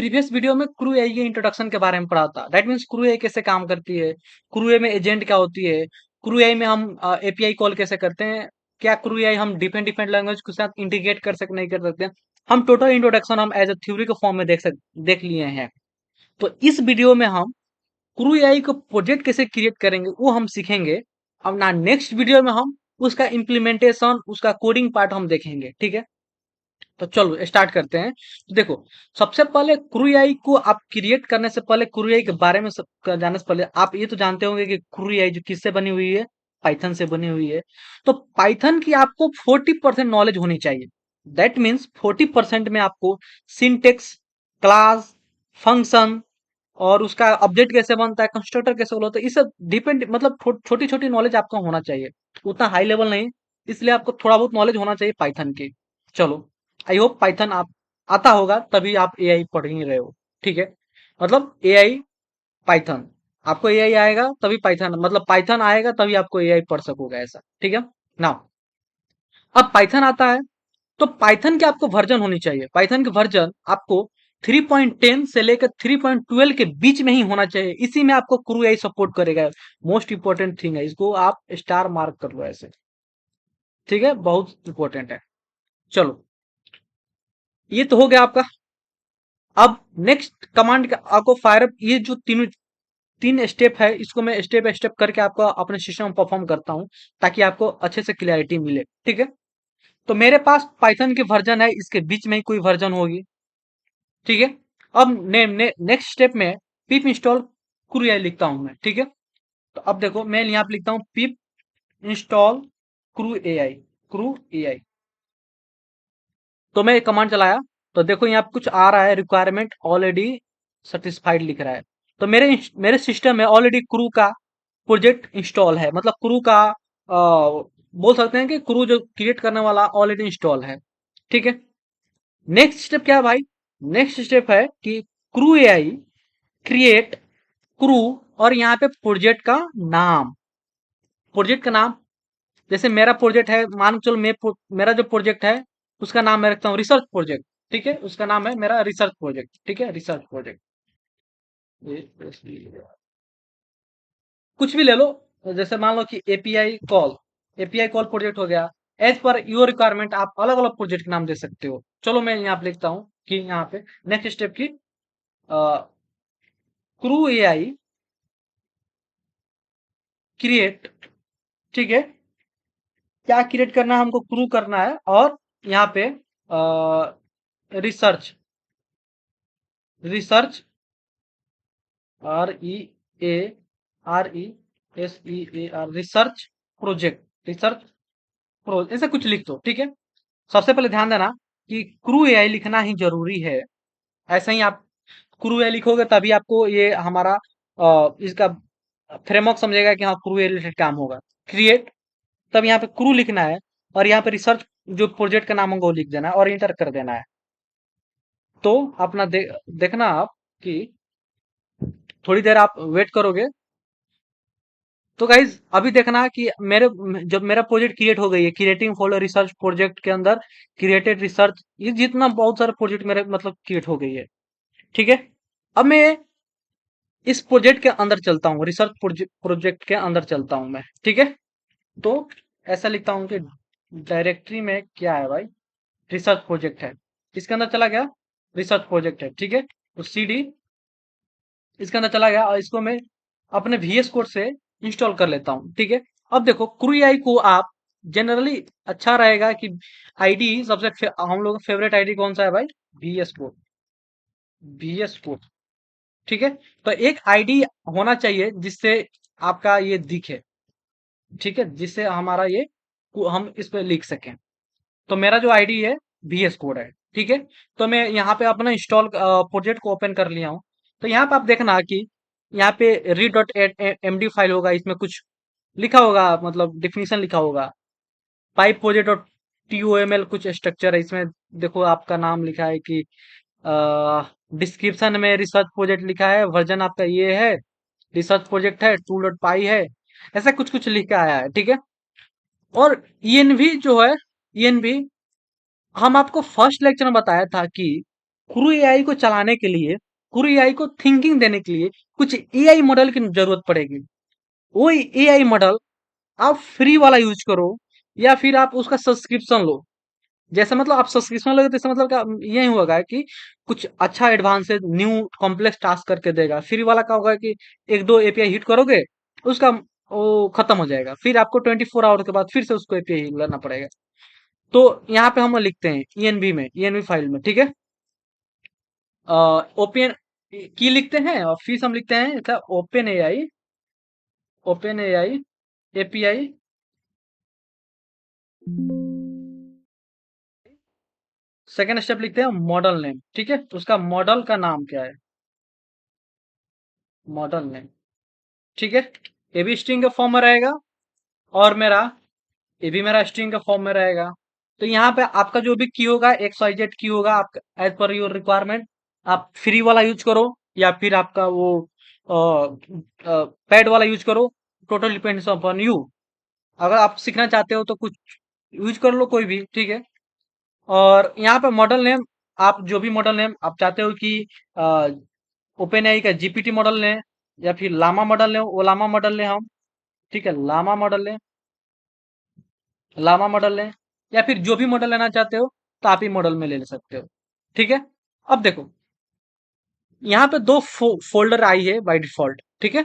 Previous video में crew AI के introduction के बारे में पढ़ा था। दैट मीन्स क्रू एआई कैसे काम करती है, क्रू एआई में एजेंट क्या होती है, क्रू एआई में हम एपीआई कॉल कैसे करते हैं, क्या क्रू एआई हम डिफरेंट डिफरेंट लैंग्वेज के साथ इंटीग्रेट कर सकते नहीं कर सकते हैं। हम टोटल इंट्रोडक्शन हम एज अ थ्योरी के फॉर्म में देख लिए हैं। तो इस वीडियो में हम क्रू एआई को प्रोजेक्ट कैसे क्रिएट करेंगे वो हम सीखेंगे। अब ना नेक्स्ट वीडियो में हम उसका इम्प्लीमेंटेशन, उसका कोडिंग पार्ट हम देखेंगे। ठीक है, तो चलो स्टार्ट करते हैं। तो देखो, सबसे पहले क्रू एआई को आप क्रिएट करने से पहले, क्रू एआई के बारे में जानने से पहले आप ये तो जानते होंगे कि क्रू एआई जो किससे बनी हुई है, पाइथन से बनी हुई है। तो पाइथन की आपको 40% नॉलेज होनी चाहिए। दैट मीन्स 40% में आपको सिंटेक्स, क्लास, फंक्शन और उसका ऑब्जेक्ट कैसे बनता है, कंस्ट्रक्टर कैसे होता है, ये सब डिपेंड, मतलब छोटी छोटी नॉलेज आपका होना चाहिए। उतना हाई लेवल नहीं, इसलिए आपको थोड़ा बहुत नॉलेज होना चाहिए पाइथन की। चलो, आई होप पाइथन आप आता होगा तभी आप एआई पढ़ ही रहे हो। ठीक है, मतलब एआई, पाइथन, आपको एआई आएगा तभी पाइथन, मतलब पाइथन आएगा तभी आपको एआई पढ़ सकोगे, ऐसा। ठीक है ना। अब पाइथन आता है तो पाइथन के आपको वर्जन होनी चाहिए। पाइथन के वर्जन आपको 3.10 से लेकर 3.12 के बीच में ही होना चाहिए। इसी में आपको क्रू एआई सपोर्ट करेगा। मोस्ट इंपॉर्टेंट थिंग है, इसको आप स्टार मार्क कर लो ऐसे। ठीक है, बहुत इंपॉर्टेंट है। चलो, ये तो हो गया आपका। अब नेक्स्ट कमांड आपको फायर अप, ये जो तीन स्टेप है, इसको मैं स्टेप बाय स्टेप करके आपको अपने सिस्टम में परफॉर्म करता हूं ताकि आपको अच्छे से क्लियरिटी मिले। ठीक है, तो मेरे पास पाइथन के वर्जन है, इसके बीच में ही कोई वर्जन होगी। ठीक है, अब नेक्स्ट स्टेप में पिप इंस्टॉल क्रू एआई लिखता हूं मैं। ठीक है, तो अब देखो मैं यहाँ पे लिखता हूँ पिप install crew AI, crew AI. तो मैं एक कमांड चलाया तो देखो यहाँ पे कुछ आ रहा है, रिक्वायरमेंट ऑलरेडी सेटिस्फाइड लिख रहा है। तो मेरे सिस्टम में ऑलरेडी क्रू का प्रोजेक्ट इंस्टॉल है, मतलब क्रू का बोल सकते हैं कि क्रू जो क्रिएट करने वाला ऑलरेडी इंस्टॉल है। ठीक है, नेक्स्ट स्टेप क्या है भाई? नेक्स्ट स्टेप है कि क्रू एआई क्रिएट क्रू, और यहाँ पे प्रोजेक्ट का नाम, प्रोजेक्ट का नाम, जैसे मेरा प्रोजेक्ट है, मान के चलो मेरा जो प्रोजेक्ट है उसका नाम मैं रखता हूँ रिसर्च प्रोजेक्ट। ठीक है, उसका नाम है मेरा रिसर्च प्रोजेक्ट। ठीक है, रिसर्च प्रोजेक्ट, कुछ भी ले लो। जैसे मान लो कि एपीआई कॉल प्रोजेक्ट हो गया। एज पर योर रिक्वायरमेंट आप अलग अलग प्रोजेक्ट नाम दे सकते हो। चलो मैं यहाँ पे लिखता हूँ कि यहाँ पे नेक्स्ट स्टेप की क्रू एआई क्रिएट। ठीक है, क्या क्रिएट करना है हमको? क्रू करना है, और यहाँ पे research, research, REARCHES, research project, research pro, ऐसा कुछ लिख दो। ठीक है, सबसे पहले ध्यान देना कि क्रू एआई लिखना ही जरूरी है। ऐसा ही आप क्रू एआई लिखोगे तभी आपको ये हमारा इसका फ्रेमवर्क समझेगा कि हाँ क्रू एआई रिलेटेड काम होगा। क्रिएट, तब यहाँ पे क्रू लिखना है, और यहाँ पे रिसर्च जो प्रोजेक्ट का नाम होगा वो लिख देना है और इंटर कर देना है। तो अपना देखना आप कि थोड़ी देर आप वेट करोगे तो गाइज अभी देखना कि मेरे, जब मेरा प्रोजेक्ट क्रिएट हो गई है, क्रिएटिंग फोल्डर रिसर्च प्रोजेक्ट के अंदर क्रिएटेड रिसर्च, ये जितना बहुत सारे प्रोजेक्ट मेरे मतलब क्रिएट हो गई है। ठीक है, अब मैं इस प्रोजेक्ट के अंदर चलता हूँ, रिसर्च प्रोजेक्ट के अंदर चलता हूँ मैं। ठीक है, तो ऐसा लिखता हूँ कि डायरेक्टरी में क्या है भाई, रिसर्च प्रोजेक्ट है, इसके अंदर चला गया, रिसर्च प्रोजेक्ट है। ठीक है, तो CD इसके अंदर चला गया और इसको मैं अपने VS कोड से इंस्टॉल कर लेता हूँ। ठीक है, अब देखो क्रू एआई को आप जनरली अच्छा रहेगा कि आईडी सबसे हम लोग का फेवरेट आईडी कौन सा है भाई? VS code, VS code. ठीक है, तो एक आईडी होना चाहिए जिससे आपका ये दिखे। ठीक है, जिससे हमारा ये हम इस पे लिख सकें। तो मेरा जो आईडी है VS कोड है। ठीक है, तो मैं यहाँ पे अपना इंस्टॉल प्रोजेक्ट को ओपन कर लिया हूँ। तो यहाँ पे आप देखना कि यहाँ पे read.md फाइल होगा, इसमें कुछ लिखा होगा, मतलब डिफिनीशन लिखा होगा। पाइप प्रोजेक्ट और TOML कुछ स्ट्रक्चर है इसमें। देखो आपका नाम लिखा है कि डिस्क्रिप्शन में रिसर्च प्रोजेक्ट लिखा है, वर्जन आपका ये है, रिसर्च प्रोजेक्ट है, tool.py है, ऐसा कुछ कुछ लिखा आया है। ठीक है, और ENV जो है, ENV हम आपको फर्स्ट लेक्चर में बताया था कि क्रू एआई को चलाने के लिए, क्रू एआई को थिंकिंग देने के लिए कुछ एआई मॉडल की जरूरत पड़ेगी। वो एआई मॉडल आप फ्री वाला यूज करो या फिर आप उसका सब्सक्रिप्शन लो। जैसे मतलब आप सब्सक्रिप्शन लोगे तो इसका मतलब क्या यही होगा कि कुछ अच्छा एडवांस न्यू कॉम्प्लेक्स टास्क करके देगा। फ्री वाला क्या होगा कि एक दो एपीआई हिट करोगे, उसका वो खत्म हो जाएगा, फिर आपको 24 आवर के बाद फिर से उसको एपीआई लेना पड़ेगा। तो यहाँ पे हम लिखते हैं ईएनवी में, ईएनवी फाइल में, ठीक है। ओपन की लिखते हैं और फीस हम लिखते हैं क्या, open AI, open AI API, second step लिखते हैं मॉडल नेम, ठीक है। तो उसका मॉडल का नाम क्या है, मॉडल नेम, ठीक है। ये भी स्ट्रिंग के फॉर्म में रहेगा और मेरा ये भी मेरा स्ट्रिंग के फॉर्म में रहेगा। तो यहाँ पे आपका जो भी की होगा XYZ की होगा, आप एज पर योर रिक्वायरमेंट आप फ्री वाला यूज करो या फिर आपका वो पेड वाला यूज करो, टोटल डिपेंड्स अपॉन यू। अगर आप सीखना चाहते हो तो कुछ यूज कर लो कोई भी, ठीक है। और यहाँ पे मॉडल नेम, आप जो भी मॉडल नेम आप चाहते हो कि ओपन एआई का जीपीटी मॉडल लें या फिर लामा मॉडल लें, वो लामा मॉडल लें हम, ठीक है, लामा मॉडल लें, लामा मॉडल लें, या फिर जो भी मॉडल लेना चाहते हो तो आप ही मॉडल में ले सकते हो, ठीक है। अब देखो यहाँ पे दो फोल्डर आई है बाय डिफॉल्ट, ठीक है।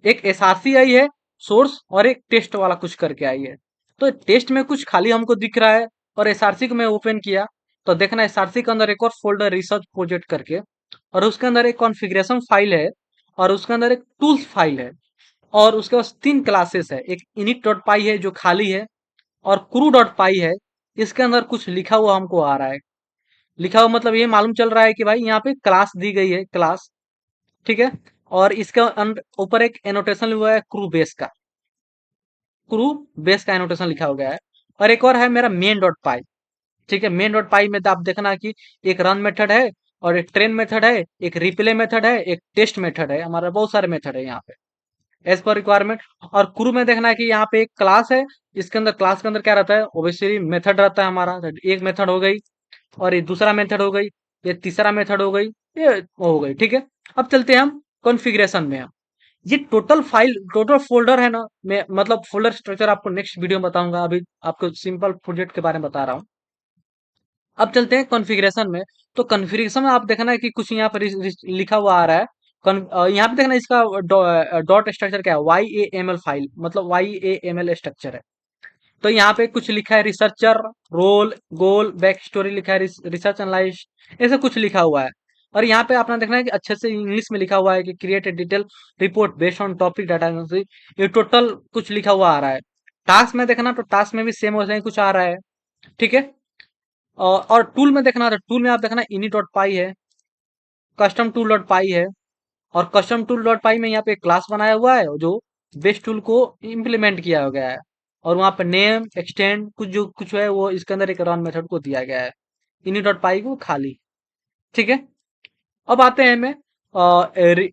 एक एसआरसी आई है सोर्स और एक टेस्ट वाला कुछ करके आई है। तो टेस्ट में कुछ खाली हमको दिख रहा है और एसआरसी को मैं ओपन किया तो देखना एसआरसी के अंदर एक और फोल्डर रिसर्च प्रोजेक्ट करके, और उसके अंदर एक कॉन्फ़िगरेशन फाइल है और उसके अंदर एक टूल्स फाइल है और उसके पास तीन क्लासेस है, एक init डॉट पाई है जो खाली है और क्रू डॉट पाई है। इसके अंदर कुछ लिखा हुआ हमको आ रहा है, लिखा हुआ मतलब ये मालूम चल रहा है कि भाई यहाँ पे क्लास दी गई है, क्लास, ठीक है। और इसके ऊपर एक एनोटेशन हुआ है क्रू बेस का, क्रू बेस का एनोटेशन लिखा हो गया है। और एक और है मेरा मेन डॉट पाई, ठीक है। मेन डॉट पाई में तो आप देखना कि एक रन मेथड है और एक ट्रेन मेथड है, एक रिप्ले मेथड है, एक टेस्ट मेथड है, हमारा बहुत सारे मेथड है यहाँ पे एज पर रिक्वायरमेंट। और क्रू में देखना है कि यहाँ पे एक क्लास है, इसके अंदर क्लास के अंदर क्या रहता है, ओबियसली मेथड रहता है हमारा। तो एक मेथड हो गई और ये दूसरा मेथड हो गई, ये तीसरा मेथड हो गई, ये हो गई, ठीक है। अब चलते हैं हम कॉन्फ़िगरेशन में। हम ये टोटल फाइल, टोटल फोल्डर है ना, मैं मतलब फोल्डर स्ट्रक्चर आपको नेक्स्ट वीडियो में बताऊंगा, अभी आपको सिंपल प्रोजेक्ट के बारे में बता रहा हूँ। अब चलते हैं कॉन्फ़िगरेशन में। तो कॉन्फ़िगरेशन में आप देखना है कि कुछ यहाँ पर लिखा हुआ आ रहा है। यहाँ पे देखना इसका डॉट स्ट्रक्चर क्या है, YAML फाइल, मतलब YAML स्ट्रक्चर है। तो यहाँ पे कुछ लिखा है रिसर्चर, रोल, गोल, बैक स्टोरी लिखा है, रिसर्च एनालिस्ट, ऐसा कुछ लिखा हुआ है। और यहाँ पे आपने देखना है कि अच्छे से इंग्लिश में लिखा हुआ है कि create a detail report based on topic data analysis. ये टोटल कुछ लिखा हुआ आ रहा है। टास्क में देखना तो टास्क में भी सेम वैसा ही कुछ आ रहा है, ठीक है। और टूल में देखना तो टूल में आप देखना इनी डॉट पाई है, कस्टम टूल डॉट पाई है। और कस्टम टूल डॉट पाई में यहाँ पे क्लास बनाया हुआ है जो बेस्ट टूल को इम्प्लीमेंट किया गया है। और वहाँ पे नेम एक्सटेंड कुछ जो कुछ है वो इसके अंदर एक रन मेथड को दिया गया है, इनी डॉट पाई को खाली, ठीक है। अब आते हैं मैं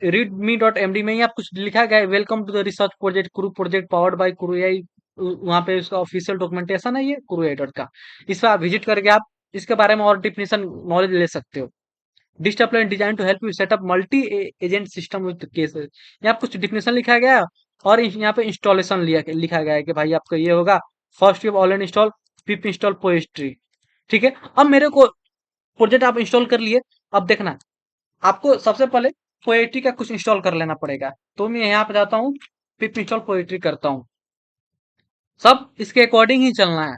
रीडमी डॉट एमडी में, यहाँ कुछ लिखा गया है welcome to the research project crew project powered by crew AI. वहाँ पे उसका ऑफिशियल डॉक्यूमेंटेशन है ये क्रू एआई डॉट का। इस पर आप विजिट करके आप इसके बारे में और डिफिनेशन नॉलेज ले सकते हो। This plan design to help you set up multi agent system with cases. यहाँ कुछ डिफिनेशन लिखा गया है और यहाँ पे इंस्टॉलेशन लिखा गया है कि भाई आपका ये होगा first you already install, pip install poetry, ठीक है। अब मेरे को प्रोजेक्ट आप इंस्टॉल कर लिए। अब देखना आपको सबसे पहले पोएट्री का कुछ इंस्टॉल कर लेना पड़ेगा। तो मैं यहाँ पे जाता हूँ, पिप इंस्टॉल पोएट्री करता हूँ। सब इसके अकॉर्डिंग ही चलना है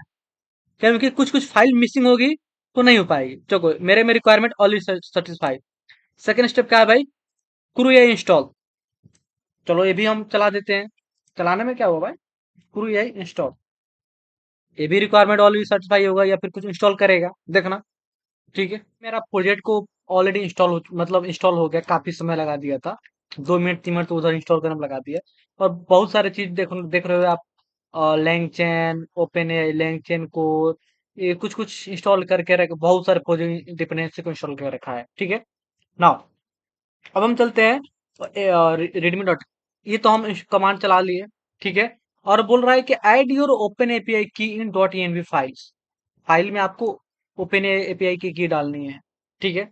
क्योंकि कुछ कुछ फाइल मिसिंग होगी तो नहीं हो पाएगी। चलो मेरे में requirement already satisfied. Second step क्या है भाई, क्रू एआई इंस्टॉल। चलो ये भी हम चला देते हैं। चलाने में क्या होगा भाई, क्रू एआई इंस्टॉल, ये भी रिक्वायरमेंट ऑलरेडी सेटिस्फाई होगा या फिर कुछ इंस्टॉल करेगा देखना, ठीक है। मेरा प्रोजेक्ट को ऑलरेडी इंस्टॉल हो, मतलब इंस्टॉल हो गया, काफी समय लगा दिया था, 2 मिनट 3 मिनट तो उधर इंस्टॉल करने में लगा दिया। और बहुत सारे चीज देख रहे हो आप, लैंगचैन, ओपन एआई लैंगचैन को ये कुछ कुछ इंस्टॉल करके रख, बहुत सारे प्रोजेक्ट डिपेंडेंसी को इंस्टॉल कर रखा है, ठीक है। नाउ अब हम चलते हैं रेडमी डॉट, ये तो हम कमांड चला लिए, ठीक है। और बोल रहा है कि add your open API key in dot env files. File में आपको ओपन एपीआई की डालनी है, ठीक है।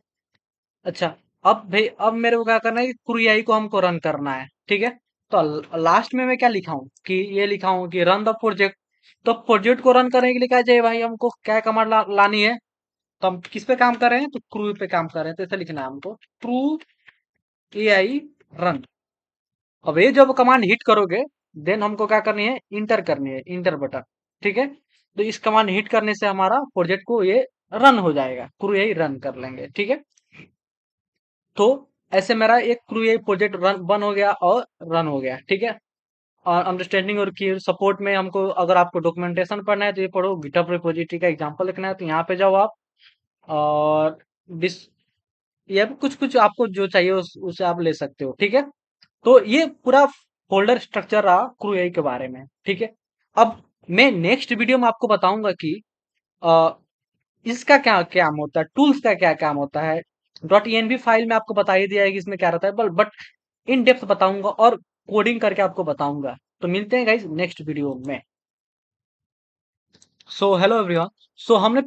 अच्छा, अब भाई अब मेरे को क्या करना है कि क्रू को हमको रन करना है, ठीक है। तो लास्ट में मैं क्या लिखा हूँ कि ये लिखा हूँ कि रन द प्रोजेक्ट। तो प्रोजेक्ट को रन करने के लिए क्या चाहिए भाई, हमको क्या कमांड लानी है। तो हम किस पे काम कर रहे हैं, तो क्रू पे काम कर रहे हैं, तो ऐसा लिखना है हमको, क्रू AI रन। अब ये जब कमांड हिट करोगे, देन हमको क्या करनी है, इंटर करनी है, इंटर बटन, ठीक है। तो इस कमांड हिट करने से हमारा प्रोजेक्ट को ये रन हो जाएगा, क्रू AI रन कर लेंगे, ठीक है। तो ऐसे मेरा एक क्रू AI प्रोजेक्ट रन बन हो गया और रन हो गया, ठीक है। और अंडरस्टैंडिंग और की सपोर्ट में हमको, अगर आपको डॉक्यूमेंटेशन पढ़ना है तो ये पढ़ो, गिटहब रिपोजिटरी का एग्जांपल लिखना है तो यहाँ पे जाओ आप। और डिस ये कुछ कुछ आपको जो चाहिए उसे आप ले सकते हो, ठीक है। तो ये पूरा फोल्डर स्ट्रक्चर रहा क्रू AI के बारे में, ठीक है। अब मैं नेक्स्ट वीडियो में आपको बताऊंगा कि अ, इसका क्या काम होता है, टूल्स का क्या काम होता है। .env फाइल में आपको बता ही दिया है कि इसमें क्या रहता है, बट इन डेप्थ बताऊंगा और कोडिंग करके आपको बताऊंगा। तो मिलते हैं गाइस नेक्स्ट वीडियो में। So hello everyone. सो हमने